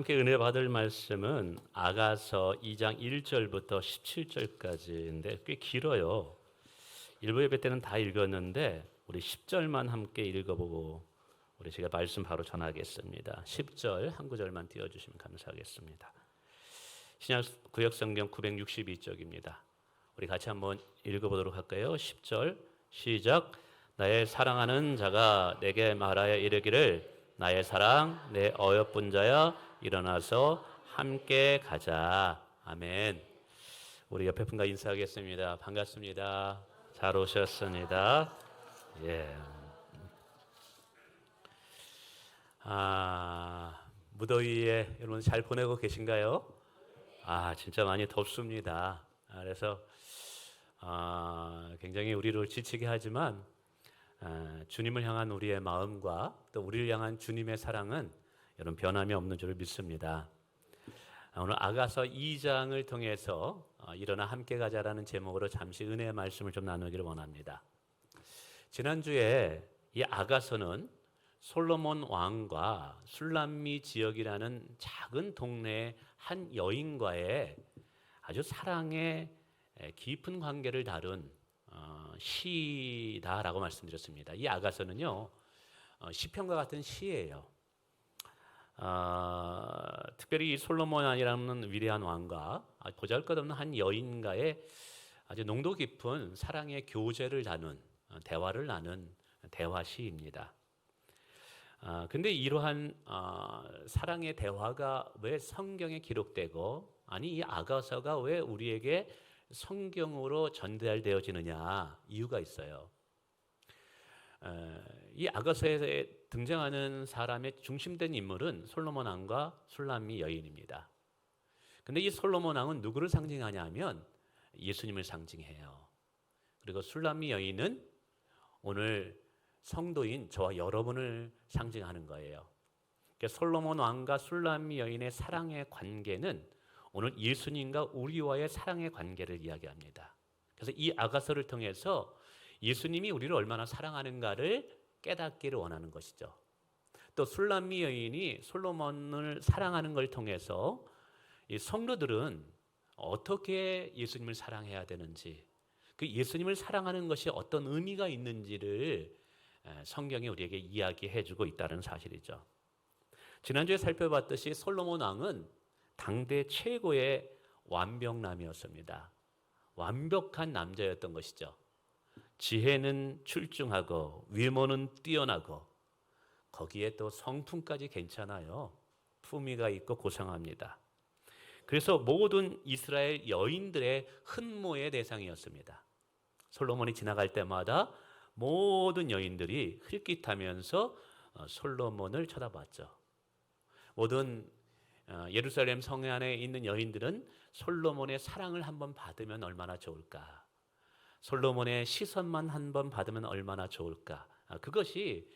함께 은혜 받을 말씀은 아가서 2장 1절부터 17절까지인데 꽤 길어요. 일부 예배 때는 다 읽었는데 우리 10절만 함께 읽어보고 우리 제가 말씀 바로 전하겠습니다. 10절 한 구절만 띄워주시면 감사하겠습니다. 신약 구역 성경 962쪽입니다. 우리 같이 한번 읽어보도록 할까요? 10절 시작. 나의 사랑하는 자가 내게 말하여 이르기를 나의 사랑 내 어여쁜 자여 일어나서 함께 가자. 아멘. 우리 옆에 분과 인사하겠습니다. 반갑습니다. 잘 오셨습니다. 예. 무더위에 여러분 잘 보내고 계신가요? 진짜 많이 덥습니다. 그래서 굉장히 우리를 지치게 하지만 주님을 향한 우리의 마음과 또 우리를 향한 주님의 사랑은 여러분 변함이 없는 줄 믿습니다. 오늘 아가서 2장을 통해서 일어나 함께 가자라는 제목으로 잠시 은혜의 말씀을 좀 나누기를 원합니다. 지난주에 이 아가서는 솔로몬 왕과 술람미 지역이라는 작은 동네의 한 여인과의 아주 사랑의 깊은 관계를 다룬 시다라고 말씀드렸습니다. 이 아가서는요 시편과 같은 시예요. 특별히 이 솔로몬이라는 위대한 왕과 보잘것없는 한 여인과의 아주 농도 깊은 사랑의 교제를 나눈 대화를 나눈 대화시입니다. 근데 이러한 사랑의 대화가 왜 성경에 기록되고 이 아가서가 왜 우리에게 성경으로 전달되어지느냐 이유가 있어요. 이 아가서에 등장하는 사람의 중심된 인물은 솔로몬 왕과 술람미 여인입니다. 근데 이 솔로몬 왕은 누구를 상징하냐 하면 예수님을 상징해요. 그리고 술람미 여인은 오늘 성도인 저와 여러분을 상징하는 거예요. 그러니까 솔로몬 왕과 술람미 여인의 사랑의 관계는 오늘 예수님과 우리와의 사랑의 관계를 이야기합니다. 그래서 이 아가서를 통해서 예수님이 우리를 얼마나 사랑하는가를 깨닫기를 원하는 것이죠. 또 술람미 여인이 솔로몬을 사랑하는 걸 통해서 이 성도들은 어떻게 예수님을 사랑해야 되는지, 그 예수님을 사랑하는 것이 어떤 의미가 있는지를 성경이 우리에게 이야기해주고 있다는 사실이죠. 지난주에 살펴봤듯이 솔로몬 왕은 당대 최고의 완벽남이었습니다. 완벽한 남자였던 것이죠. 지혜는 출중하고 외모는 뛰어나고 거기에 또 성품까지 괜찮아요. 품위가 있고 고상합니다. 그래서 모든 이스라엘 여인들의 흠모의 대상이었습니다. 솔로몬이 지나갈 때마다 모든 여인들이 흘깃하면서 솔로몬을 쳐다봤죠. 모든 예루살렘 성 안에 있는 여인들은 솔로몬의 사랑을 한번 받으면 얼마나 좋을까? 솔로몬의 시선만 한번 받으면 얼마나 좋을까? 그것이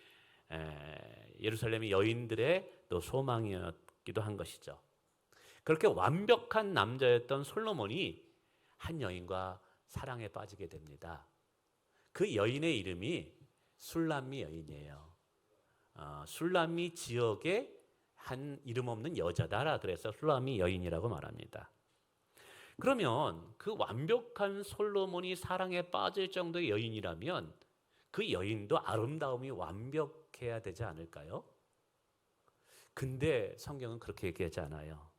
예루살렘의 여인들의 또 소망이었기도 한 것이죠. 그렇게 완벽한 남자였던 솔로몬이 한 여인과 사랑에 빠지게 됩니다. 그 여인의 이름이 술람미 여인이에요. 술람미 지역의 한 이름 없는 여자다라 그래서 술람미 여인이라고 말합니다. 그러면 그 완벽한 솔로몬이 사랑에 빠질 정도의 여인이라면 그 여인도 아름다움이 완벽해야 되지 않을까요? 근데 성경은 그렇게 얘기하지 않아요.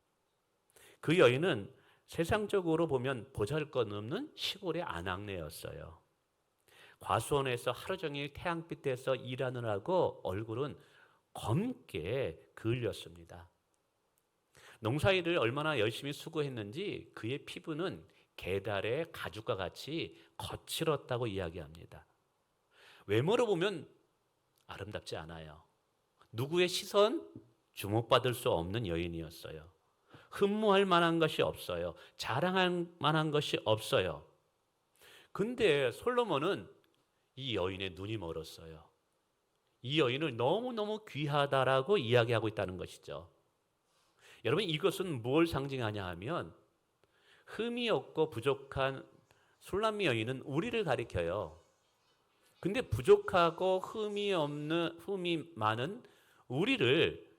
그 여인은 세상적으로 보면 보잘것없는 시골의 아낙네였어요. 과수원에서 하루 종일 태양빛에서 일하느라고 얼굴은 검게 그을렸습니다. 농사일을 얼마나 열심히 수고했는지 그의 피부는 게달의 가죽과 같이 거칠었다고 이야기합니다. 외모로 보면 아름답지 않아요. 누구의 시선 주목받을 수 없는 여인이었어요. 흠모할 만한 것이 없어요. 자랑할 만한 것이 없어요. 근데 솔로몬은 이 여인의 눈이 멀었어요. 이 여인을 너무너무 귀하다라고 이야기하고 있다는 것이죠. 여러분 이것은 뭘 상징하냐 하면 흠이 없고 부족한 술람미 여인은 우리를 가리켜요. 근데 부족하고 흠이 많은 우리를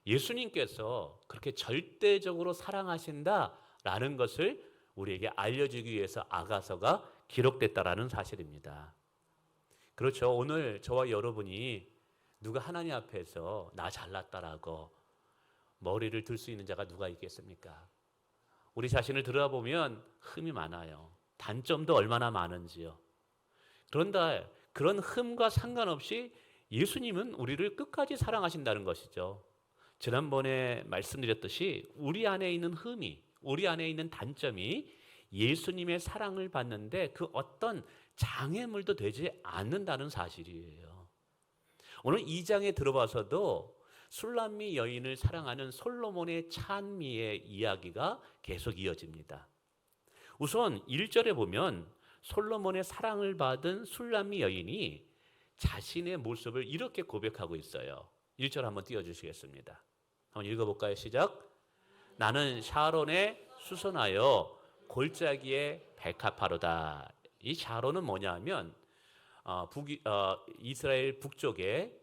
예수님께서 그렇게 절대적으로 사랑하신다라는 것을 우리에게 알려주기 위해서 아가서가 기록됐다라는 사실입니다. 그렇죠. 오늘 저와 여러분이 누가 하나님 앞에서 나 잘났다라고 머리를 들 수 있는 자가 누가 있겠습니까? 우리 자신을 들어보면 흠이 많아요. 단점도 얼마나 많은지요. 그런데 그런 흠과 상관없이 예수님은 우리를 끝까지 사랑하신다는 것이죠. 지난번에 말씀드렸듯이 우리 안에 있는 흠이, 우리 안에 있는 단점이 예수님의 사랑을 받는데 그 어떤 장애물도 되지 않는다는 사실이에요. 오늘 2장에 들어봐서도 술람미 여인을 사랑하는 솔로몬의 찬미의 이야기가 계속 이어집니다. 우선 1절에 보면 솔로몬의 사랑을 받은 술람미 여인이 자신의 모습을 이렇게 고백하고 있어요. 1절 한번 띄워주시겠습니다. 한번 읽어볼까요? 시작. 나는 샤론에 수선하여 골짜기에 백합화로다. 이 샤론은 뭐냐면 이스라엘 북쪽에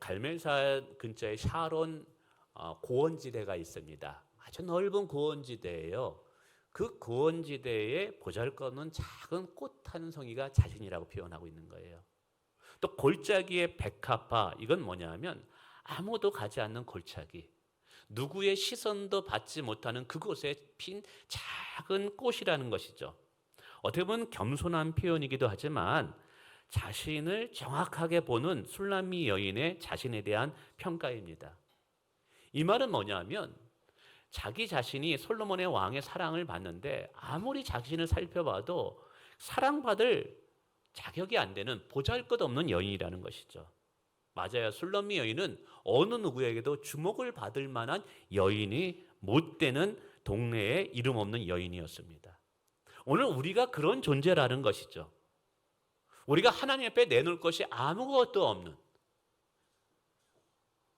갈멜산 근처에 샤론 고원지대가 있습니다. 아주 넓은 고원지대예요. 그 고원지대에 보잘것없는 작은 꽃 한 송이가 자신이라고 표현하고 있는 거예요. 또 골짜기의 백합화, 이건 뭐냐면 아무도 가지 않는 골짜기, 누구의 시선도 받지 못하는 그곳에 핀 작은 꽃이라는 것이죠. 어떻게 보면 겸손한 표현이기도 하지만 자신을 정확하게 보는 술람미 여인의 자신에 대한 평가입니다. 이 말은 뭐냐면 자기 자신이 솔로몬의 왕의 사랑을 받는데 아무리 자신을 살펴봐도 사랑받을 자격이 안 되는 보잘것없는 여인이라는 것이죠. 맞아요. 술람미 여인은 어느 누구에게도 주목을 받을 만한 여인이 못 되는 동네에 이름 없는 여인이었습니다. 오늘 우리가 그런 존재라는 것이죠. 우리가 하나님 앞에 내놓을 것이 아무것도 없는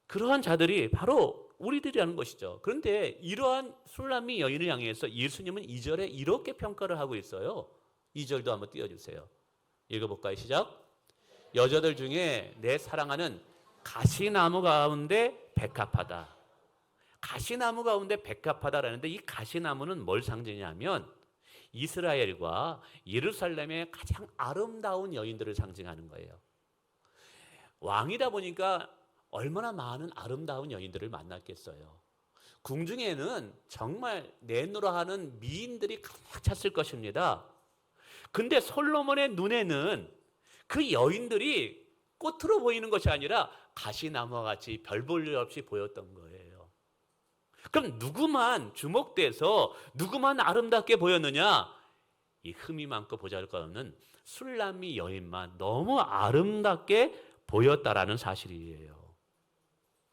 그러한 자들이 바로 우리들이라는 것이죠. 그런데 이러한 술람미 여인을 향해서 예수님은 2절에 이렇게 평가를 하고 있어요. 2절도 한번 띄워주세요. 읽어볼까요? 시작. 여자들 중에 내 사랑하는 가시나무 가운데 백합하다. 가시나무 가운데 백합하다라는데 이 가시나무는 뭘 상징하냐면 이스라엘과 예루살렘의 가장 아름다운 여인들을 상징하는 거예요. 왕이다 보니까 얼마나 많은 아름다운 여인들을 만났겠어요. 궁중에는 정말 내노라 하는 미인들이 가득 찼을 것입니다. 근데 솔로몬의 눈에는 그 여인들이 꽃으로 보이는 것이 아니라 가시나무와 같이 별 볼 일 없이 보였던 거예요. 그럼 누구만 주목돼서 누구만 아름답게 보였느냐? 이 흠이 많고 보잘것없는 술람미 여인만 너무 아름답게 보였다라는 사실이에요.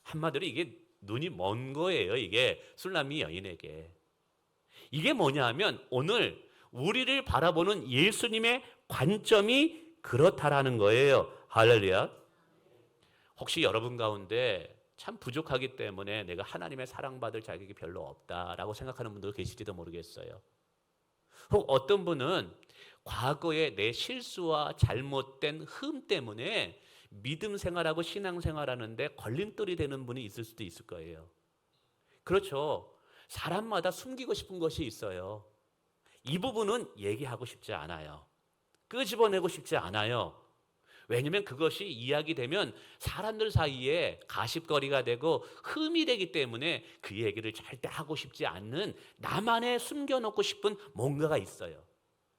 한마디로 이게 눈이 먼 거예요. 이게 술람미 여인에게. 이게 뭐냐 하면 오늘 우리를 바라보는 예수님의 관점이 그렇다라는 거예요. 할렐루야. 혹시 여러분 가운데 참 부족하기 때문에 내가 하나님의 사랑받을 자격이 별로 없다라고 생각하는 분도 계실지도 모르겠어요. 혹 어떤 분은 과거에 내 실수와 잘못된 흠 때문에 믿음 생활하고 신앙 생활하는데 걸림돌이 되는 분이 있을 수도 있을 거예요. 그렇죠. 사람마다 숨기고 싶은 것이 있어요. 이 부분은 얘기하고 싶지 않아요. 끄집어내고 싶지 않아요. 왜냐하면 그것이 이야기되면 사람들 사이에 가십거리가 되고 흠이 되기 때문에 그 얘기를 절대 하고 싶지 않는 나만의 숨겨놓고 싶은 뭔가가 있어요.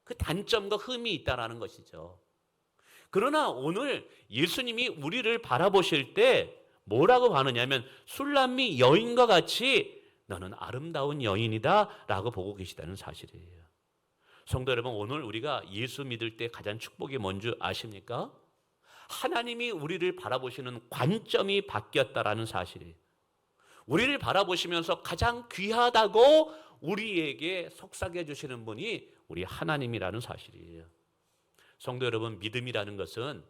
그 단점과 흠이 있다는 것이죠. 그러나 오늘 예수님이 우리를 바라보실 때 뭐라고 하느냐면 술람미 여인과 같이 너는 아름다운 여인이다 라고 보고 계시다는 사실이에요. 성도 여러분, 오늘 우리가 예수 믿을 때 가장 축복이 뭔지 아십니까? 하나님이 우리를 바라보시는 관점이 바뀌었다라는 사실이에요. 우리를 바라보시면서 가장 귀하다고 우리에게 속삭여 주시는 분이 우리 하나님이라는 사실이에요. 성도 여러분, 믿음이라는 것은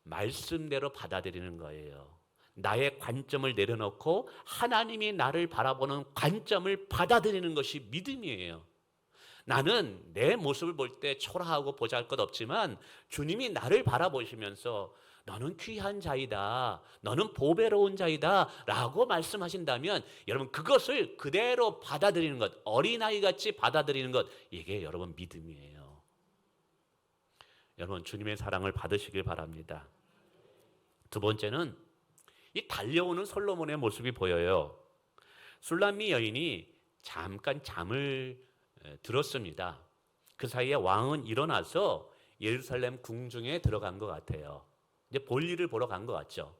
말씀대로 받아들이는 거예요. 나의 관점을 내려놓고 하나님이 나를 바라보는 관점을 받아들이는 것이 믿음이에요. 나는 내 모습을 볼 때 초라하고 보잘것없지만 주님이 나를 바라보시면서 너는 귀한 자이다, 너는 보배로운 자이다 라고 말씀하신다면 여러분 그것을 그대로 받아들이는 것, 어린아이같이 받아들이는 것, 이게 여러분 믿음이에요. 여러분 주님의 사랑을 받으시길 바랍니다. 두 번째는 이 달려오는 솔로몬의 모습이 보여요. 술람미 여인이 잠깐 잠을 들었습니다. 그 사이에 왕은 일어나서 예루살렘 궁중에 들어간 것 같아요. 이제 볼일을 보러 간 것 같죠.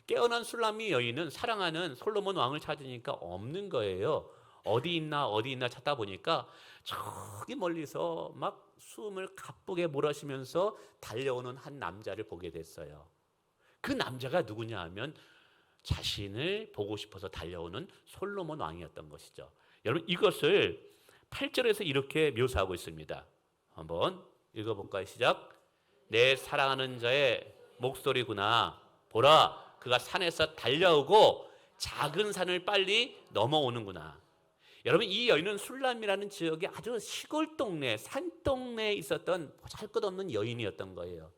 깨어난 술람미 여인은 사랑하는 솔로몬 왕을 찾으니까 없는 거예요. 어디 있나 찾다 보니까 저기 멀리서 막 숨을 가쁘게 몰아쉬면서 달려오는 한 남자를 보게 됐어요. 그 남자가 누구냐 하면 자신을 보고 싶어서 달려오는 솔로몬 왕이었던 것이죠. 여러분 이것을 8절에서 이렇게 묘사하고 있습니다. 한번 읽어볼까요? 시작. 내 사랑하는 자의 목소리구나. 보라, 그가 산에서 달려오고 작은 산을 빨리 넘어오는구나. 여러분 이 여인은 술람이라는 지역의 아주 시골 동네, 산동네에 있었던 보잘것없는 여인이었던 거예요.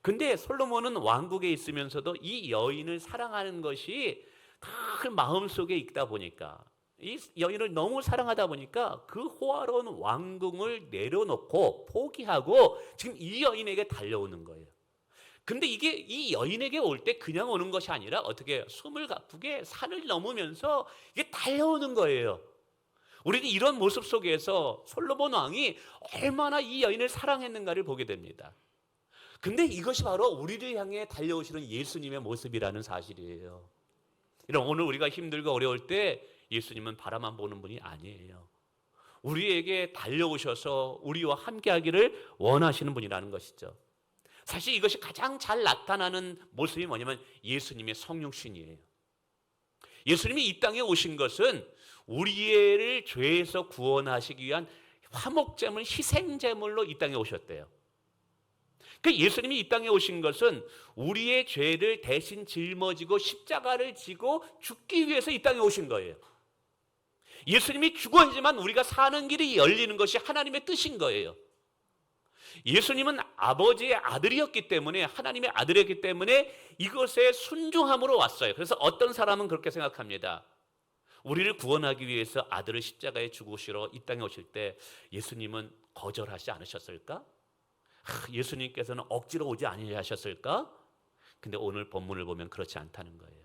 근데 솔로몬은 왕국에 있으면서도 이 여인을 사랑하는 것이 다 그 마음속에 있다 보니까, 이 여인을 너무 사랑하다 보니까 그 호화로운 왕궁을 내려놓고 포기하고 지금 이 여인에게 달려오는 거예요. 근데 이게 이 여인에게 올 때 그냥 오는 것이 아니라 어떻게 숨을 가쁘게 산을 넘으면서 이게 달려오는 거예요. 우리는 이런 모습 속에서 솔로몬 왕이 얼마나 이 여인을 사랑했는가를 보게 됩니다. 근데 이것이 바로 우리를 향해 달려오시는 예수님의 모습이라는 사실이에요. 이런 오늘 우리가 힘들고 어려울 때 예수님은 바라만 보는 분이 아니에요. 우리에게 달려오셔서 우리와 함께하기를 원하시는 분이라는 것이죠. 사실 이것이 가장 잘 나타나는 모습이 뭐냐면 예수님의 성육신이에요. 예수님이 이 땅에 오신 것은 우리를 죄에서 구원하시기 위한 화목제물, 희생제물로 이 땅에 오셨대요. 그 예수님이 이 땅에 오신 것은 우리의 죄를 대신 짊어지고 십자가를 지고 죽기 위해서 이 땅에 오신 거예요. 예수님이 죽어야지만 우리가 사는 길이 열리는 것이 하나님의 뜻인 거예요. 예수님은 아버지의 아들이었기 때문에, 하나님의 아들이었기 때문에 이것에 순종함으로 왔어요. 그래서 어떤 사람은 그렇게 생각합니다. 우리를 구원하기 위해서 아들을 십자가에 죽으시러 이 땅에 오실 때 예수님은 거절하지 않으셨을까? 예수님께서는 억지로 오지 아니하셨을까? 근데 오늘 본문을 보면 그렇지 않다는 거예요.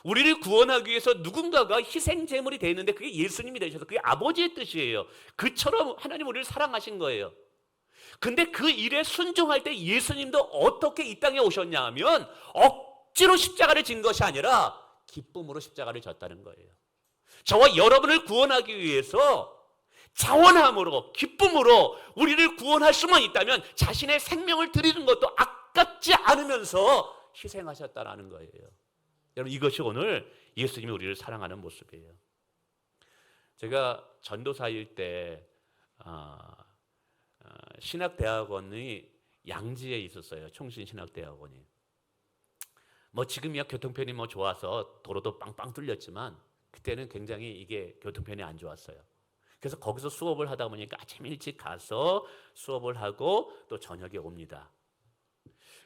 우리를 구원하기 위해서 누군가가 희생 제물이 되는데 그게 예수님이 되셔서 그게 아버지의 뜻이에요. 그처럼 하나님 우리를 사랑하신 거예요. 근데 그 일에 순종할 때 예수님도 어떻게 이 땅에 오셨냐 하면 억지로 십자가를 진 것이 아니라 기쁨으로 십자가를 졌다는 거예요. 저와 여러분을 구원하기 위해서 자원함으로, 기쁨으로 우리를 구원할 수만 있다면 자신의 생명을 드리는 것도 아깝지 않으면서 희생하셨다는 거예요. 여러분 이것이 오늘 예수님이 우리를 사랑하는 모습이에요. 제가 전도사일 때 신학대학원이 양지에 있었어요. 총신신학대학원이. 지금이야 교통편이 좋아서 도로도 빵빵 뚫렸지만 그때는 굉장히 이게 교통편이 안 좋았어요. 그래서 거기서 수업을 하다 보니까 아침 일찍 가서 수업을 하고 또 저녁에 옵니다.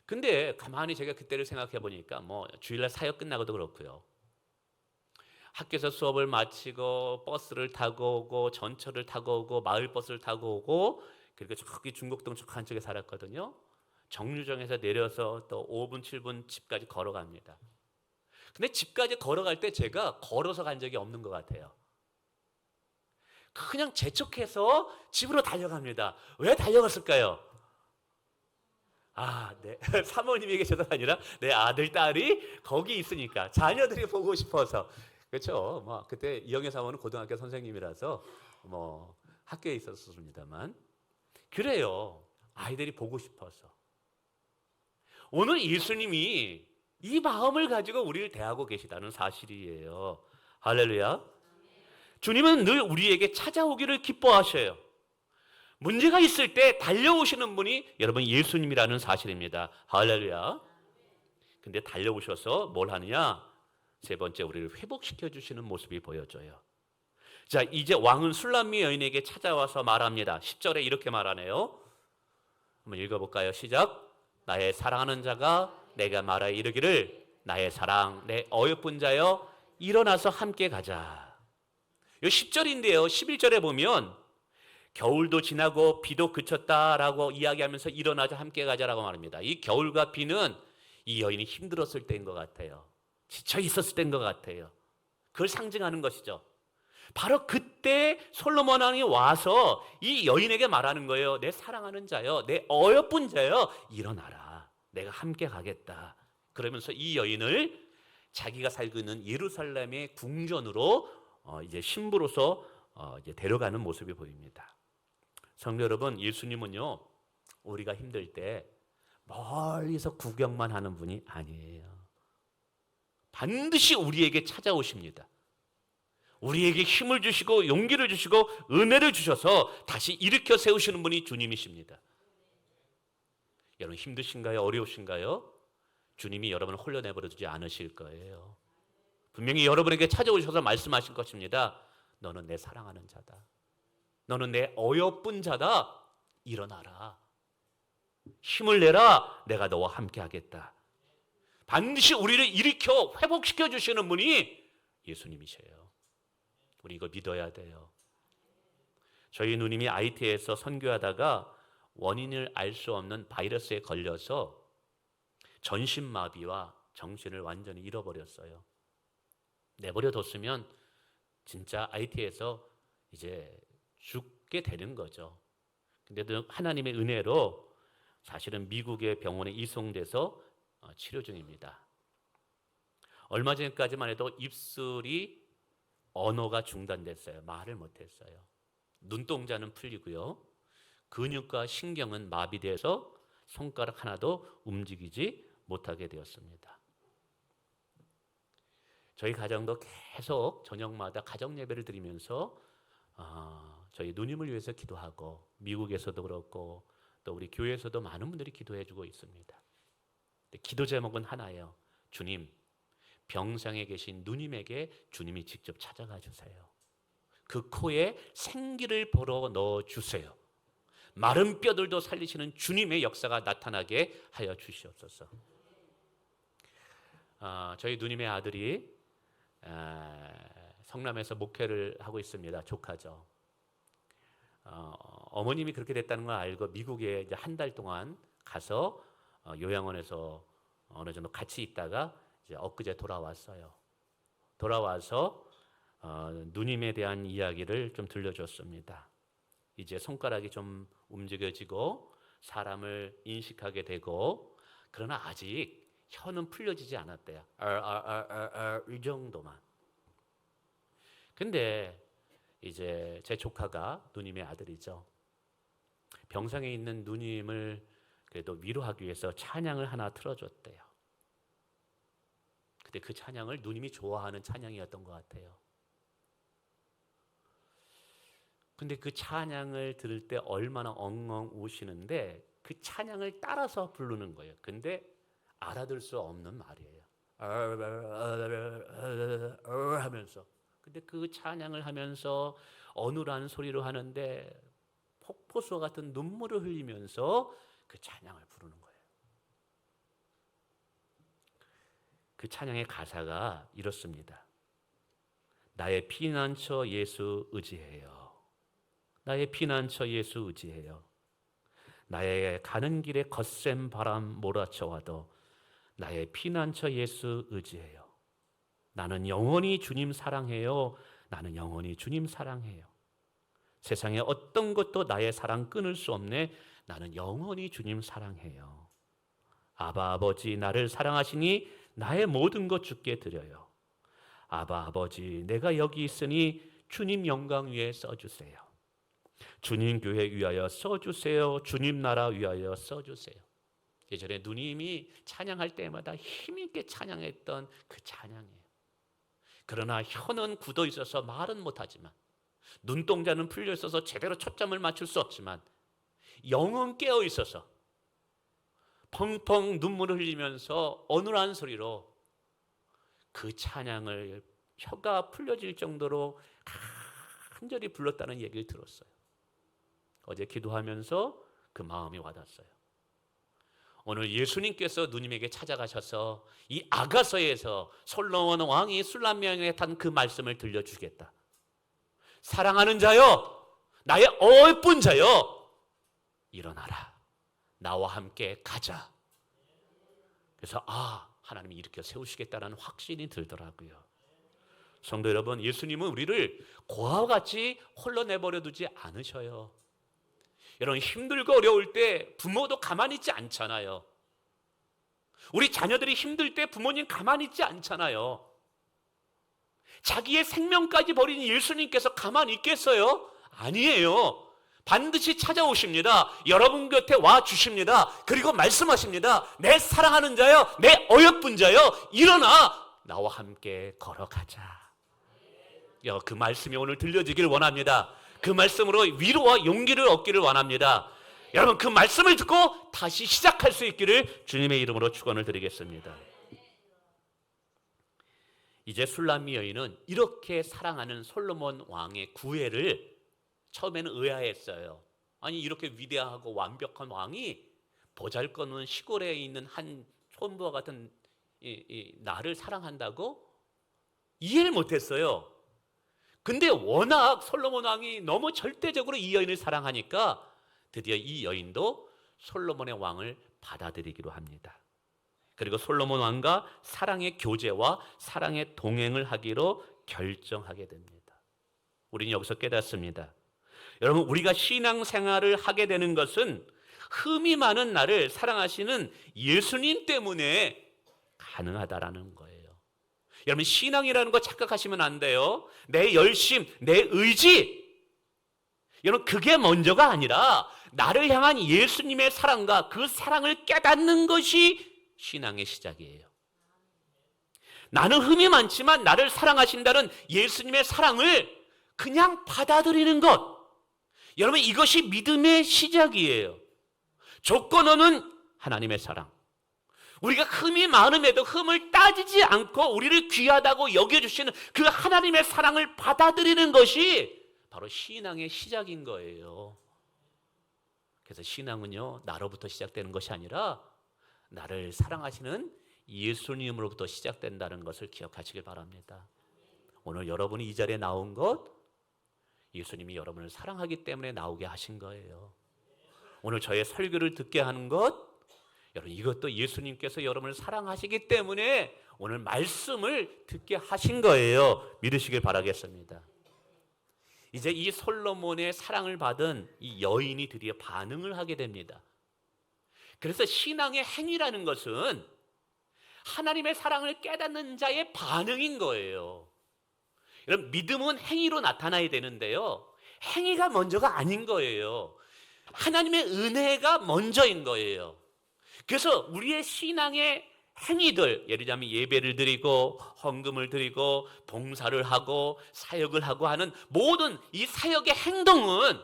근데 가만히 제가 그때를 생각해 보니까 주일날 사역 끝나고도 그렇고요. 학교에서 수업을 마치고 버스를 타고 오고 전철을 타고 오고 마을버스를 타고 오고 그리고 저기 중곡동 저 한쪽에 살았거든요. 정류장에서 내려서 또 5분 7분 집까지 걸어갑니다. 근데 집까지 걸어갈 때 제가 걸어서 간 적이 없는 것 같아요. 그냥 재촉해서 집으로 달려갑니다. 왜 달려갔을까요? 네. 사모님이 계셔서가 아니라 내 아들, 딸이 거기 있으니까 자녀들이 보고 싶어서. 그렇죠. 그때 이영애 사모는 고등학교 선생님이라서 학교에 있었습니다만 그래요. 아이들이 보고 싶어서. 오늘 예수님이 이 마음을 가지고 우리를 대하고 계시다는 사실이에요. 할렐루야. 주님은 늘 우리에게 찾아오기를 기뻐하셔요. 문제가 있을 때 달려오시는 분이 여러분 예수님이라는 사실입니다. 할렐루야. 근데 달려오셔서 뭘 하느냐? 세 번째 우리를 회복시켜 주시는 모습이 보여져요. 자, 이제 왕은 술람미 여인에게 찾아와서 말합니다. 10절에 이렇게 말하네요. 한번 읽어볼까요? 시작. 나의 사랑하는 자가 내가 말하여 이르기를 나의 사랑 내 어여쁜 자여 일어나서 함께 가자. 이 10절인데요. 11절에 보면 겨울도 지나고 비도 그쳤다라고 이야기하면서 일어나자 함께 가자라고 말합니다. 이 겨울과 비는 이 여인이 힘들었을 때인 것 같아요. 지쳐 있었을 때인 것 같아요. 그걸 상징하는 것이죠. 바로 그때 솔로몬 왕이 와서 이 여인에게 말하는 거예요. 내 사랑하는 자여, 내 어여쁜 자여, 일어나라. 내가 함께 가겠다. 그러면서 이 여인을 자기가 살고 있는 예루살렘의 궁전으로 이제 신부로서 이제 데려가는 모습이 보입니다. 성도 여러분, 예수님은요, 우리가 힘들 때 멀리서 구경만 하는 분이 아니에요. 반드시 우리에게 찾아오십니다. 우리에게 힘을 주시고 용기를 주시고 은혜를 주셔서 다시 일으켜 세우시는 분이 주님이십니다. 여러분 힘드신가요? 어려우신가요? 주님이 여러분을 홀려내버려 두지 않으실 거예요. 분명히 여러분에게 찾아오셔서 말씀하실 것입니다. 너는 내 사랑하는 자다. 너는 내 어여쁜 자다. 일어나라. 힘을 내라. 내가 너와 함께 하겠다. 반드시 우리를 일으켜 회복시켜 주시는 분이 예수님이세요. 우리 이거 믿어야 돼요. 저희 누님이 IT에서 선교하다가 원인을 알 수 없는 바이러스에 걸려서 전신마비와 정신을 완전히 잃어버렸어요. 내버려뒀으면 진짜 IT에서 이제 죽게 되는 거죠. 근데도 하나님의 은혜로 사실은 미국의 병원에 이송돼서 치료 중입니다. 얼마 전까지만 해도 입술이 언어가 중단됐어요. 말을 못했어요. 눈동자는 풀리고요. 근육과 신경은 마비돼서 손가락 하나도 움직이지 못하게 되었습니다. 저희 가정도 계속 저녁마다 가정 예배를 드리면서 저희 누님을 위해서 기도하고 미국에서도 그렇고 또 우리 교회에서도 많은 분들이 기도해 주고 있습니다. 기도 제목은 하나예요. 주님, 병상에 계신 누님에게 주님이 직접 찾아가 주세요. 그 코에 생기를 불어 넣어 주세요. 마른 뼈들도 살리시는 주님의 역사가 나타나게 하여 주시옵소서. 저희 누님의 아들이 성남에서 목회를 하고 있습니다. 조카죠. 어머님이 그렇게 됐다는 걸 알고 미국에 이제 한 달 동안 가서 요양원에서 어느 정도 같이 있다가 이제 엊그제 돌아왔어요. 돌아와서 누님에 대한 이야기를 좀 들려줬습니다. 이제 손가락이 좀 움직여지고 사람을 인식하게 되고 그러나 아직 혀는 풀려지지 않았대요. 이 정도만. 근데 이제 제 조카가 누님의 아들이죠. 병상에 있는 누님을 그래도 위로하기 위해서 찬양을 하나 틀어줬대요. 근데 그 찬양을 누님이 좋아하는 찬양이었던 것 같아요. 근데 그 찬양을 들을 때 얼마나 엉엉 우시는데 그 찬양을 따라서 부르는 거예요. 근데 알아들 수 없는 말이에요. 하면서. 근데 그 찬양을 하면서 어눌한 소리로 하는데 폭포수와 같은 눈물을 흘리면서 그 찬양을 부르는 거예요. 그 찬양의 가사가 이렇습니다. 나의 피난처 예수 의지해요. 나의 피난처 예수 의지해요. 나의 가는 길에 거센 바람 몰아쳐와도 나의 피난처 예수 의지해요. 나는 영원히 주님 사랑해요. 나는 영원히 주님 사랑해요. 세상에 어떤 것도 나의 사랑 끊을 수 없네. 나는 영원히 주님 사랑해요. 아바 아버지 나를 사랑하시니 나의 모든 것 주께 드려요. 아바 아버지 내가 여기 있으니 주님 영광 위에 써주세요. 주님 교회 위하여 써주세요. 주님 나라 위하여 써주세요. 예전에 누님이 찬양할 때마다 힘있게 찬양했던 그 찬양이에요. 그러나 혀는 굳어 있어서 말은 못하지만 눈동자는 풀려 있어서 제대로 초점을 맞출 수 없지만 영은 깨어 있어서 펑펑 눈물을 흘리면서 어눌한 소리로 그 찬양을 혀가 풀려질 정도로 간절히 불렀다는 얘기를 들었어요. 어제 기도하면서 그 마음이 와닿았어요. 오늘 예수님께서 누님에게 찾아가셔서 이 아가서에서 솔로몬 왕이 술람미에 탄 그 말씀을 들려주겠다. 사랑하는 자여, 나의 어여쁜 자여, 일어나라. 나와 함께 가자. 그래서 하나님이 이렇게 세우시겠다는 확신이 들더라고요. 성도 여러분, 예수님은 우리를 고아와 같이 홀로 내버려 두지 않으셔요. 여러분, 힘들고 어려울 때 부모도 가만히 있지 않잖아요. 우리 자녀들이 힘들 때 부모님 가만히 있지 않잖아요. 자기의 생명까지 버린 예수님께서 가만히 있겠어요? 아니에요. 반드시 찾아오십니다. 여러분 곁에 와 주십니다. 그리고 말씀하십니다. 내 사랑하는 자여, 내 어여쁜 자여, 일어나 나와 함께 걸어가자. 그 말씀이 오늘 들려지길 원합니다. 그 말씀으로 위로와 용기를 얻기를 원합니다. 여러분, 그 말씀을 듣고 다시 시작할 수 있기를 주님의 이름으로 축원을 드리겠습니다. 이제 술람미 여인은 이렇게 사랑하는 솔로몬 왕의 구애를 처음에는 의아했어요. 아니, 이렇게 위대하고 완벽한 왕이 보잘것없는 시골에 있는 한 촌부와 같은 나를 사랑한다고? 이해를 못했어요. 근데 워낙 솔로몬 왕이 너무 절대적으로 이 여인을 사랑하니까 드디어 이 여인도 솔로몬의 왕을 받아들이기로 합니다. 그리고 솔로몬 왕과 사랑의 교제와 사랑의 동행을 하기로 결정하게 됩니다. 우리는 여기서 깨닫습니다. 여러분, 우리가 신앙생활을 하게 되는 것은 흠이 많은 나를 사랑하시는 예수님 때문에 가능하다라는 거예요. 여러분, 신앙이라는 거 착각하시면 안 돼요. 내 열심, 내 의지, 여러분, 그게 먼저가 아니라 나를 향한 예수님의 사랑과 그 사랑을 깨닫는 것이 신앙의 시작이에요. 나는 흠이 많지만 나를 사랑하신다는 예수님의 사랑을 그냥 받아들이는 것, 여러분, 이것이 믿음의 시작이에요. 조건 없는 하나님의 사랑. 우리가 흠이 많음에도 흠을 따지지 않고 우리를 귀하다고 여겨주시는 그 하나님의 사랑을 받아들이는 것이 바로 신앙의 시작인 거예요. 그래서 신앙은요, 나로부터 시작되는 것이 아니라 나를 사랑하시는 예수님으로부터 시작된다는 것을 기억하시길 바랍니다. 오늘 여러분이 이 자리에 나온 것, 예수님이 여러분을 사랑하기 때문에 나오게 하신 거예요. 오늘 저의 설교를 듣게 하는 것, 여러분, 이것도 예수님께서 여러분을 사랑하시기 때문에 오늘 말씀을 듣게 하신 거예요. 믿으시길 바라겠습니다. 이제 이 솔로몬의 사랑을 받은 이 여인이 드디어 반응을 하게 됩니다. 그래서 신앙의 행위라는 것은 하나님의 사랑을 깨닫는 자의 반응인 거예요. 여러분, 믿음은 행위로 나타나야 되는데요, 행위가 먼저가 아닌 거예요. 하나님의 은혜가 먼저인 거예요. 그래서 우리의 신앙의 행위들, 예를 들자면 예배를 드리고 헌금을 드리고 봉사를 하고 사역을 하고 하는 모든 이 사역의 행동은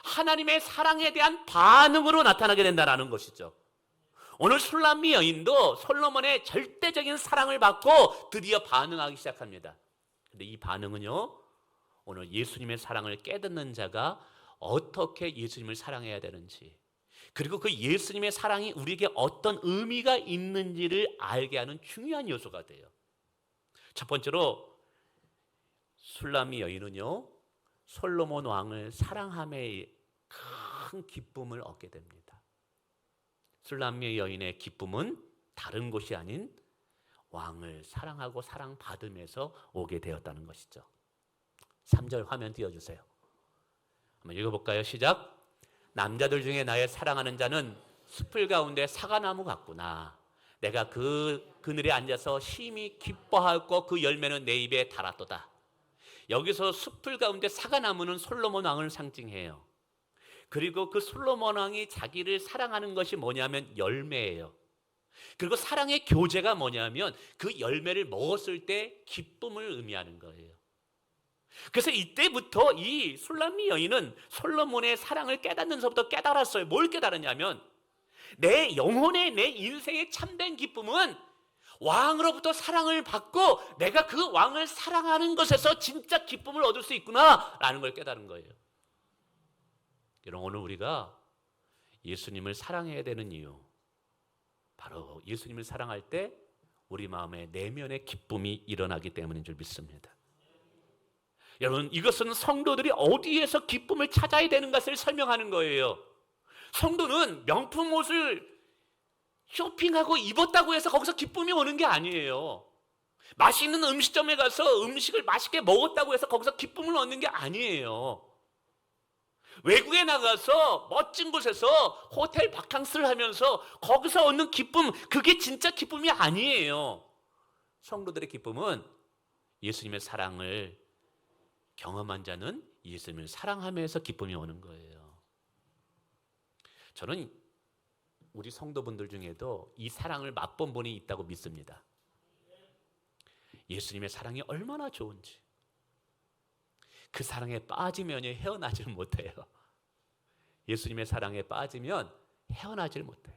하나님의 사랑에 대한 반응으로 나타나게 된다는 것이죠. 오늘 술람미 여인도 솔로몬의 절대적인 사랑을 받고 드디어 반응하기 시작합니다. 근데 이 반응은요, 오늘 예수님의 사랑을 깨닫는 자가 어떻게 예수님을 사랑해야 되는지, 그리고 그 예수님의 사랑이 우리에게 어떤 의미가 있는지를 알게 하는 중요한 요소가 돼요. 첫 번째로 술람미 여인은요, 솔로몬 왕을 사랑함에 큰 기쁨을 얻게 됩니다. 술람미 여인의 기쁨은 다른 곳이 아닌 왕을 사랑하고 사랑받으면서 오게 되었다는 것이죠. 3절 화면 띄워주세요. 한번 읽어볼까요? 시작. 남자들 중에 나의 사랑하는 자는 숲을 가운데 사과나무 같구나. 내가 그 그늘에 앉아서 심히 기뻐하고 그 열매는 내 입에 달았도다. 여기서 숲을 가운데 사과나무는 솔로몬 왕을 상징해요. 그리고 그 솔로몬 왕이 자기를 사랑하는 것이 뭐냐면 열매예요. 그리고 사랑의 교제가 뭐냐면 그 열매를 먹었을 때 기쁨을 의미하는 거예요. 그래서 이때부터 이 술람미 여인은 솔로몬의 사랑을 깨닫는 것부터 깨달았어요. 뭘 깨달았냐면 내 영혼의, 내 인생의 참된 기쁨은 왕으로부터 사랑을 받고 내가 그 왕을 사랑하는 것에서 진짜 기쁨을 얻을 수 있구나라는 걸 깨달은 거예요. 여러분, 오늘 우리가 예수님을 사랑해야 되는 이유, 바로 예수님을 사랑할 때 우리 마음에 내면의 기쁨이 일어나기 때문인 줄 믿습니다. 여러분, 이것은 성도들이 어디에서 기쁨을 찾아야 되는 것을 설명하는 거예요. 성도는 명품 옷을 쇼핑하고 입었다고 해서 거기서 기쁨이 오는 게 아니에요. 맛있는 음식점에 가서 음식을 맛있게 먹었다고 해서 거기서 기쁨을 얻는 게 아니에요. 외국에 나가서 멋진 곳에서 호텔 바캉스를 하면서 거기서 얻는 기쁨, 그게 진짜 기쁨이 아니에요. 성도들의 기쁨은 예수님의 사랑을 경험한 자는 예수님을 사랑하면서 기쁨이 오는 거예요. 저는 우리 성도분들 중에도 이 사랑을 맛본 분이 있다고 믿습니다. 예수님의 사랑이 얼마나 좋은지, 그 사랑에 빠지면 헤어나질 못해요. 예수님의 사랑에 빠지면 헤어나질 못해요.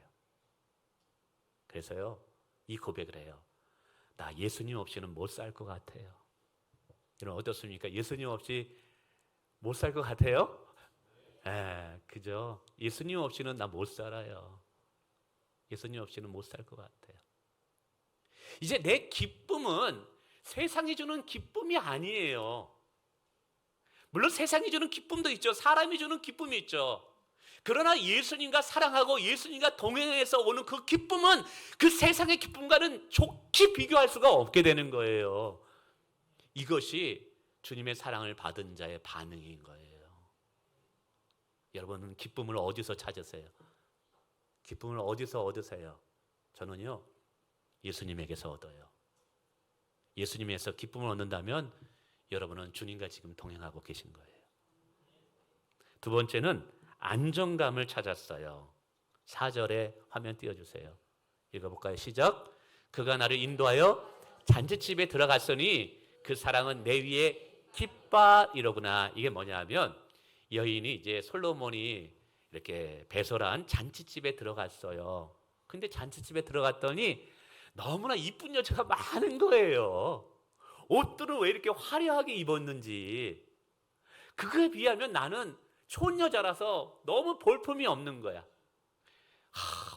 그래서요, 이 고백을 해요. 나 예수님 없이는 못 살 것 같아요. 여러분 어떻습니까? 예수님 없이 못 살 것 같아요? 그죠? 예수님 없이는 나 못 살아요. 예수님 없이는 못 살 것 같아요. 이제 내 기쁨은 세상이 주는 기쁨이 아니에요. 물론 세상이 주는 기쁨도 있죠. 사람이 주는 기쁨이 있죠. 그러나 예수님과 사랑하고 예수님과 동행해서 오는 그 기쁨은 그 세상의 기쁨과는 좋게 비교할 수가 없게 되는 거예요. 이것이 주님의 사랑을 받은 자의 반응인 거예요. 여러분은 기쁨을 어디서 찾으세요? 기쁨을 어디서 얻으세요? 저는요, 예수님에게서 얻어요. 예수님에서 기쁨을 얻는다면 여러분은 주님과 지금 동행하고 계신 거예요. 두 번째는 안정감을 찾았어요. 4절에 화면 띄워주세요. 읽어볼까요? 시작. 그가 나를 인도하여 잔치집에 들어갔으니 그 사랑은 내 위에 기뻐 이러구나. 이게 뭐냐면 여인이 이제 솔로몬이 이렇게 배설한 잔치집에 들어갔어요. 근데 잔치집에 들어갔더니 너무나 이쁜 여자가 많은 거예요. 옷들은 왜 이렇게 화려하게 입었는지. 그거에 비하면 나는 촌여자라서 너무 볼품이 없는 거야.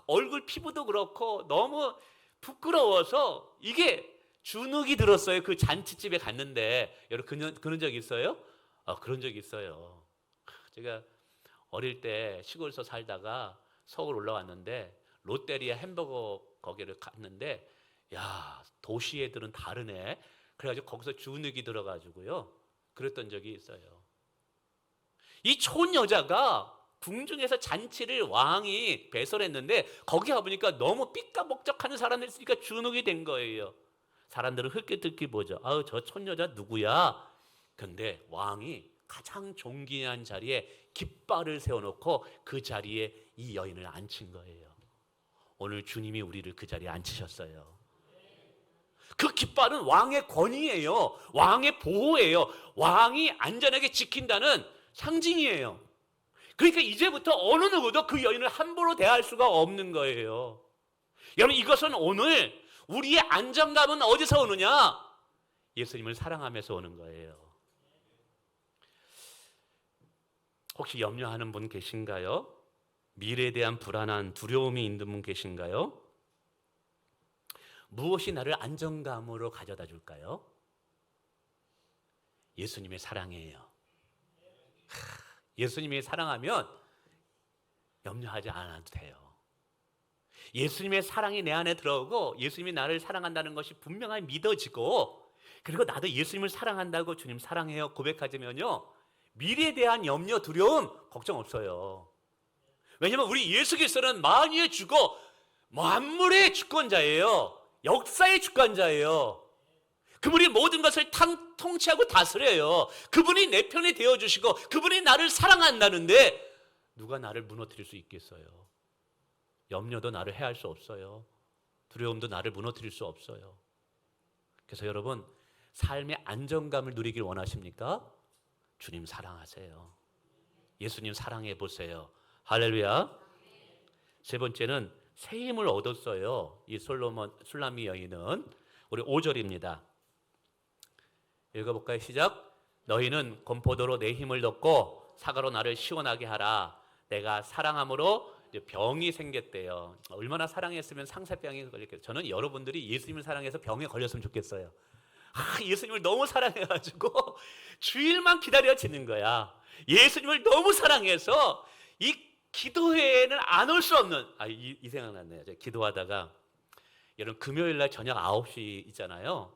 얼굴 피부도 그렇고 너무 부끄러워서 이게 주눅이 들었어요. 그 잔치집에 갔는데. 여러분 그런 적 있어요? 그런 적 있어요. 제가 어릴 때 시골에서 살다가 서울 올라왔는데 롯데리아 햄버거 거기를 갔는데, 야, 도시 애들은 다르네. 그래가지고 거기서 주눅이 들어가지고요, 그랬던 적이 있어요. 이 촌여자가 궁중에서 잔치를 왕이 배설했는데 거기 가보니까 너무 삐까복적하는 사람들이 있으니까 주눅이 된 거예요. 사람들은 흘끗흘끗 보죠. 아우, 저 촌여자 누구야? 근데 왕이 가장 존귀한 자리에 깃발을 세워놓고 그 자리에 이 여인을 앉힌 거예요. 오늘 주님이 우리를 그 자리에 앉히셨어요. 그 깃발은 왕의 권위예요. 왕의 보호예요. 왕이 안전하게 지킨다는 상징이에요. 그러니까 이제부터 어느 누구도 그 여인을 함부로 대할 수가 없는 거예요. 여러분, 이것은 오늘 우리의 안정감은 어디서 오느냐? 예수님을 사랑하면서 오는 거예요. 혹시 염려하는 분 계신가요? 미래에 대한 불안한 두려움이 있는 분 계신가요? 무엇이 나를 안정감으로 가져다 줄까요? 예수님의 사랑이에요. 예수님이 사랑하면 염려하지 않아도 돼요. 예수님의 사랑이 내 안에 들어오고 예수님이 나를 사랑한다는 것이 분명하게 믿어지고, 그리고 나도 예수님을 사랑한다고 주님 사랑해요 고백하자면요, 미래에 대한 염려, 두려움, 걱정 없어요. 왜냐하면 우리 예수 그리스도는 만유의 주고 만물의 주권자예요. 역사의 주권자예요. 그분이 모든 것을 통치하고 다스려요. 그분이 내 편이 되어주시고 그분이 나를 사랑한다는데 누가 나를 무너뜨릴 수 있겠어요? 염려도 나를 해할 수 없어요. 두려움도 나를 무너뜨릴 수 없어요. 그래서 여러분, 삶의 안정감을 누리길 원하십니까? 주님 사랑하세요. 예수님 사랑해 보세요. 할렐루야. 세 번째는 새 힘을 얻었어요. 이 술라미 여인은. 우리 5절입니다. 읽어볼까요? 시작. 너희는 건포도로 내 힘을 넣고 사과로 나를 시원하게 하라. 내가 사랑함으로 이제 병이 생겼대요. 얼마나 사랑했으면 상사병에 걸렸겠어요. 저는 여러분들이 예수님을 사랑해서 병에 걸렸으면 좋겠어요. 예수님을 너무 사랑해가지고 주일만 기다려지는 거야. 예수님을 너무 사랑해서 이 기도회에는 안 올 수 없는, 이 생각났네요. 제가 기도하다가 여러분 금요일 날 저녁 9시 있잖아요.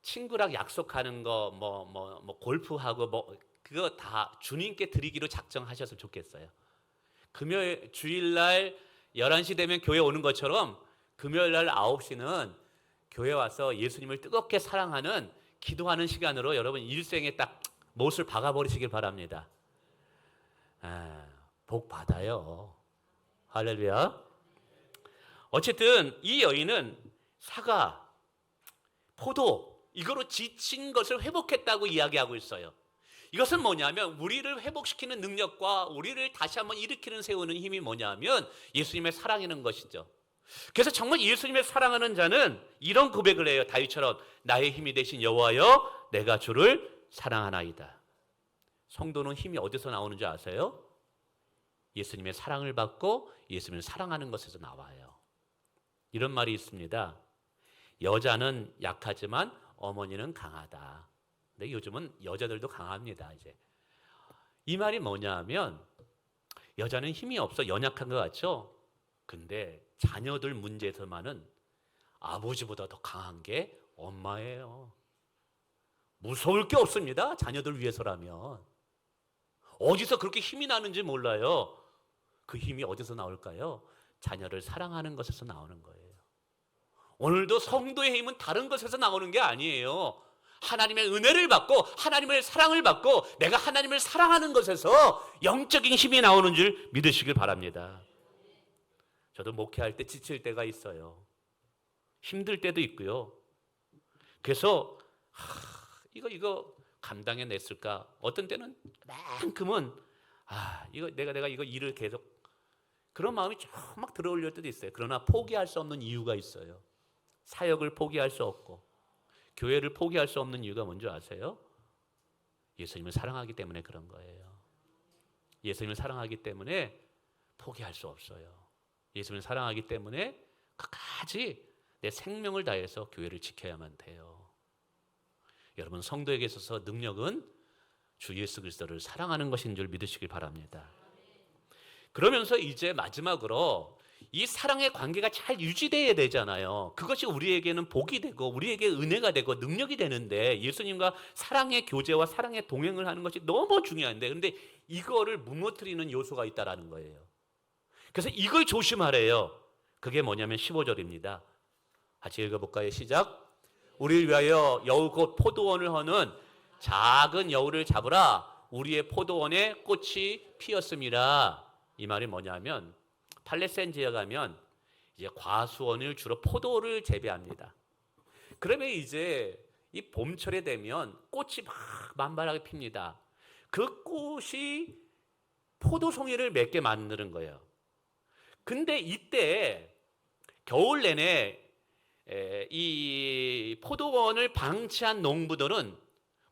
친구랑 약속하는 거 골프하고 그거 다 주님께 드리기로 작정하셨으면 좋겠어요. 금요일 주일날 11시 되면 교회 오는 것처럼 금요일 날 9시는 교회 와서 예수님을 뜨겁게 사랑하는 기도하는 시간으로 여러분 일생에 딱 못을 박아버리시길 바랍니다. 복 받아요. 할렐루야. 어쨌든 이 여인은 사과, 포도 이거로 지친 것을 회복했다고 이야기하고 있어요. 이것은 뭐냐면 우리를 회복시키는 능력과 우리를 다시 한번 일으키는 세우는 힘이 뭐냐면 예수님의 사랑이라는 것이죠. 그래서 정말 예수님의 사랑하는 자는 이런 고백을 해요. 다윗처럼 나의 힘이 되신 여호와여 내가 주를 사랑하나이다. 성도는 힘이 어디서 나오는지 아세요? 예수님의 사랑을 받고 예수님을 사랑하는 것에서 나와요. 이런 말이 있습니다. 여자는 약하지만 어머니는 강하다. 근데 요즘은 여자들도 강합니다. 이제 이 말이 뭐냐면 여자는 힘이 없어 연약한 것 같죠? 근데 자녀들 문제에서만은 아버지보다 더 강한 게 엄마예요. 무서울 게 없습니다. 자녀들 위해서라면. 어디서 그렇게 힘이 나는지 몰라요. 그 힘이 어디서 나올까요? 자녀를 사랑하는 것에서 나오는 거예요. 오늘도 성도의 힘은 다른 것에서 나오는 게 아니에요. 하나님의 은혜를 받고 하나님의 사랑을 받고 내가 하나님을 사랑하는 것에서 영적인 힘이 나오는 줄 믿으시길 바랍니다. 저도 목회할 때 지칠 때가 있어요. 힘들 때도 있고요. 그래서 이거 감당해냈을까? 어떤 때는 만큼은 내가 이거 일을 계속 그런 마음이 좀 막 들어올릴 때도 있어요. 그러나 포기할 수 없는 이유가 있어요. 사역을 포기할 수 없고 교회를 포기할 수 없는 이유가 뭔지 아세요? 예수님을 사랑하기 때문에 그런 거예요. 예수님을 사랑하기 때문에 포기할 수 없어요. 예수님을 사랑하기 때문에 끝까지 내 생명을 다해서 교회를 지켜야만 돼요. 여러분 성도에게 있어서 능력은 주 예수 그리스도를 사랑하는 것인 줄 믿으시길 바랍니다. 그러면서 이제 마지막으로 이 사랑의 관계가 잘 유지되어야 되잖아요. 그것이 우리에게는 복이 되고 우리에게 은혜가 되고 능력이 되는데 예수님과 사랑의 교제와 사랑의 동행을 하는 것이 너무 중요한데 그런데 이거를 무너뜨리는 요소가 있다라는 거예요. 그래서 이걸 조심하래요. 그게 뭐냐면 15절입니다. 같이 읽어볼까요? 시작. 우리를 위하여 여우 곧 포도원을 허는 작은 여우를 잡으라. 우리의 포도원에 꽃이 피었습니다. 이 말이 뭐냐면 팔레스타인 지역에 가면 이제 과수원을 주로 포도를 재배합니다. 그러면 이제 이 봄철에 되면 꽃이 막 만발하게 핍니다. 그 꽃이 포도송이를 맺게 만드는 거예요. 근데 이때 겨울 내내 이 포도원을 방치한 농부들은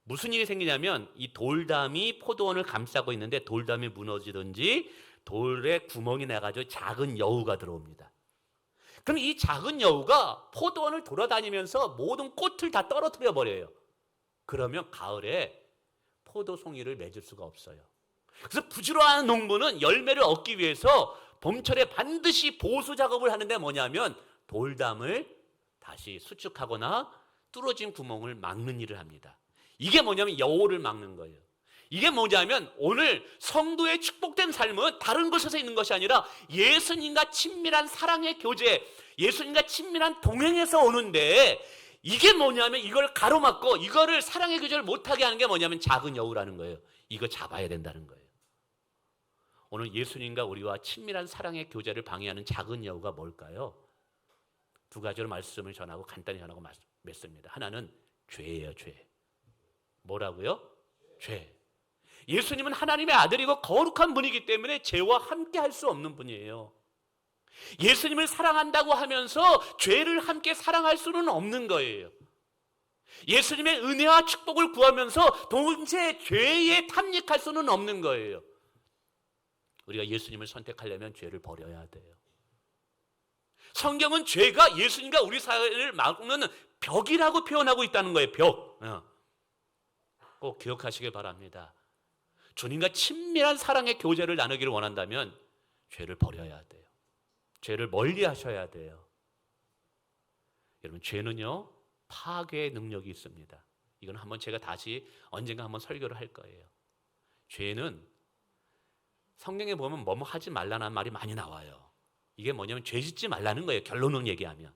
무슨 일이 생기냐면 이 돌담이 포도원을 감싸고 있는데 돌담이 무너지든지 돌에 구멍이 나가지고 작은 여우가 들어옵니다. 그럼 이 작은 여우가 포도원을 돌아다니면서 모든 꽃을 다 떨어뜨려 버려요. 그러면 가을에 포도송이를 맺을 수가 없어요. 그래서 부지런한 농부는 열매를 얻기 위해서 봄철에 반드시 보수 작업을 하는데 뭐냐면 돌담을 다시 수축하거나 뚫어진 구멍을 막는 일을 합니다. 이게 뭐냐면 여우를 막는 거예요. 이게 뭐냐면 오늘 성도의 축복된 삶은 다른 곳에서 있는 것이 아니라 예수님과 친밀한 사랑의 교제, 예수님과 친밀한 동행에서 오는데 이게 뭐냐면 이걸 가로막고 이거를 사랑의 교제를 못하게 하는 게 뭐냐면 작은 여우라는 거예요. 이거 잡아야 된다는 거예요. 오늘 예수님과 우리와 친밀한 사랑의 교제를 방해하는 작은 여우가 뭘까요? 두 가지로 말씀을 전하고 간단히 전하고 맺습니다. 하나는 죄예요, 죄. 뭐라고요? 죄. 예수님은 하나님의 아들이고 거룩한 분이기 때문에 죄와 함께 할 수 없는 분이에요. 예수님을 사랑한다고 하면서 죄를 함께 사랑할 수는 없는 거예요. 예수님의 은혜와 축복을 구하면서 동시에 죄에 탐닉할 수는 없는 거예요. 우리가 예수님을 선택하려면 죄를 버려야 돼요. 성경은 죄가 예수님과 우리 사이를 막는 벽이라고 표현하고 있다는 거예요. 벽. 꼭 기억하시길 바랍니다. 주님과 친밀한 사랑의 교제를 나누기를 원한다면 죄를 버려야 돼요. 죄를 멀리 하셔야 돼요. 여러분, 죄는요, 파괴의 능력이 있습니다. 이건 한번 제가 다시 언젠가 한번 설교를 할 거예요. 죄는 성경에 보면 뭐뭐 하지 말라는 말이 많이 나와요. 이게 뭐냐면 죄 짓지 말라는 거예요. 결론을 얘기하면.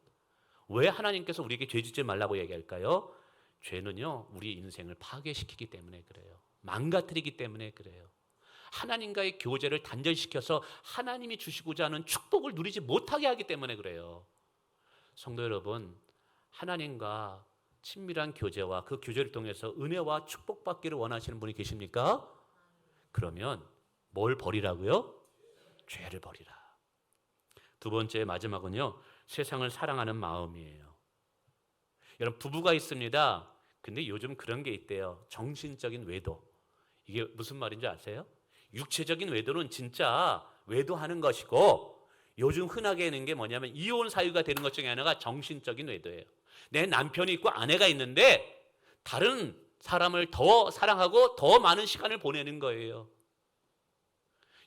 왜 하나님께서 우리에게 죄 짓지 말라고 얘기할까요? 죄는요, 우리 인생을 파괴시키기 때문에 그래요. 망가뜨리기 때문에 그래요. 하나님과의 교제를 단절시켜서 하나님이 주시고자 하는 축복을 누리지 못하게 하기 때문에 그래요. 성도 여러분, 하나님과 친밀한 교제와 그 교제를 통해서 은혜와 축복받기를 원하시는 분이 계십니까? 그러면 뭘 버리라고요? 죄를 버리라. 두 번째, 마지막은요, 세상을 사랑하는 마음이에요. 여러분, 부부가 있습니다. 근데 요즘 그런 게 있대요. 정신적인 외도. 이게 무슨 말인지 아세요? 육체적인 외도는 진짜 외도하는 것이고, 요즘 흔하게 있는 게 뭐냐면 이혼 사유가 되는 것 중에 하나가 정신적인 외도예요. 내 남편이 있고 아내가 있는데 다른 사람을 더 사랑하고 더 많은 시간을 보내는 거예요.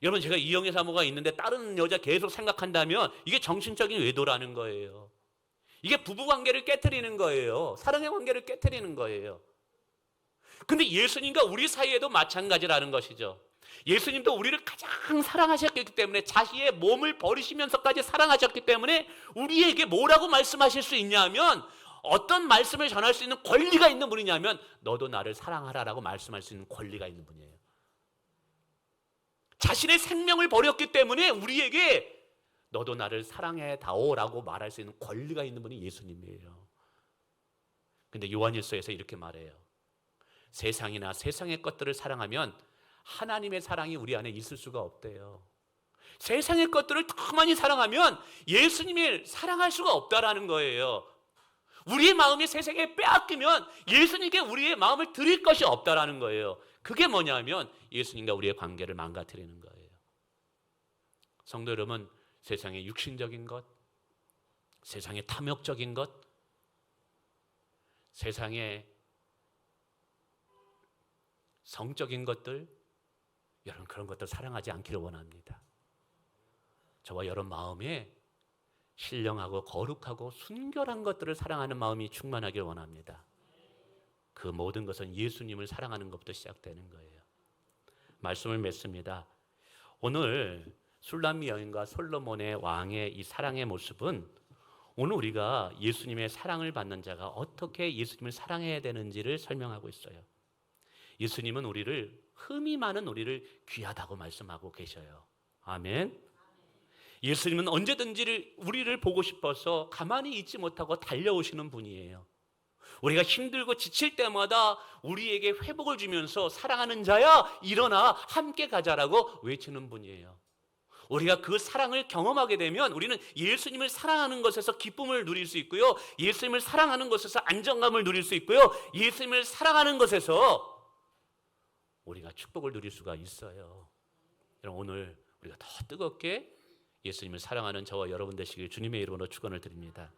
여러분, 제가 이영애 사모가 있는데 다른 여자 계속 생각한다면 이게 정신적인 외도라는 거예요. 이게 부부관계를 깨트리는 거예요. 사랑의 관계를 깨트리는 거예요. 근데 예수님과 우리 사이에도 마찬가지라는 것이죠. 예수님도 우리를 가장 사랑하셨기 때문에 자기의 몸을 버리시면서까지 사랑하셨기 때문에 우리에게 뭐라고 말씀하실 수 있냐면, 어떤 말씀을 전할 수 있는 권리가 있는 분이냐면, 너도 나를 사랑하라라고 말씀할 수 있는 권리가 있는 분이에요. 자신의 생명을 버렸기 때문에 우리에게 너도 나를 사랑해다오라고 말할 수 있는 권리가 있는 분이 예수님이에요. 근데 요한일서에서 이렇게 말해요. 세상이나 세상의 것들을 사랑하면 하나님의 사랑이 우리 안에 있을 수가 없대요. 세상의 것들을 더 많이 사랑하면 예수님을 사랑할 수가 없다라는 거예요. 우리의 마음이 세상에 빼앗기면 예수님께 우리의 마음을 드릴 것이 없다라는 거예요. 그게 뭐냐면 예수님과 우리의 관계를 망가뜨리는 거예요. 성도 여러분, 세상의 육신적인 것, 세상의 탐욕적인 것, 세상의 성적인 것들, 여러분 그런 것들 사랑하지 않기를 원합니다. 저와 여러분 마음에 신령하고 거룩하고 순결한 것들을 사랑하는 마음이 충만하길 원합니다. 그 모든 것은 예수님을 사랑하는 것부터 시작되는 거예요. 말씀을 맺습니다. 오늘 술람미 여인과 솔로몬의 왕의 이 사랑의 모습은 오늘 우리가 예수님의 사랑을 받는 자가 어떻게 예수님을 사랑해야 되는지를 설명하고 있어요. 예수님은 우리를, 흠이 많은 우리를 귀하다고 말씀하고 계셔요. 아멘. 예수님은 언제든지 우리를 보고 싶어서 가만히 있지 못하고 달려오시는 분이에요. 우리가 힘들고 지칠 때마다 우리에게 회복을 주면서 사랑하는 자야 일어나 함께 가자라고 외치는 분이에요. 우리가 그 사랑을 경험하게 되면 우리는 예수님을 사랑하는 것에서 기쁨을 누릴 수 있고요, 예수님을 사랑하는 것에서 안정감을 누릴 수 있고요, 예수님을 사랑하는 것에서 우리가 축복을 누릴 수가 있어요. 여러분, 오늘 우리가 더 뜨겁게 예수님을 사랑하는 저와 여러분 되시길 주님의 이름으로 축원을 드립니다.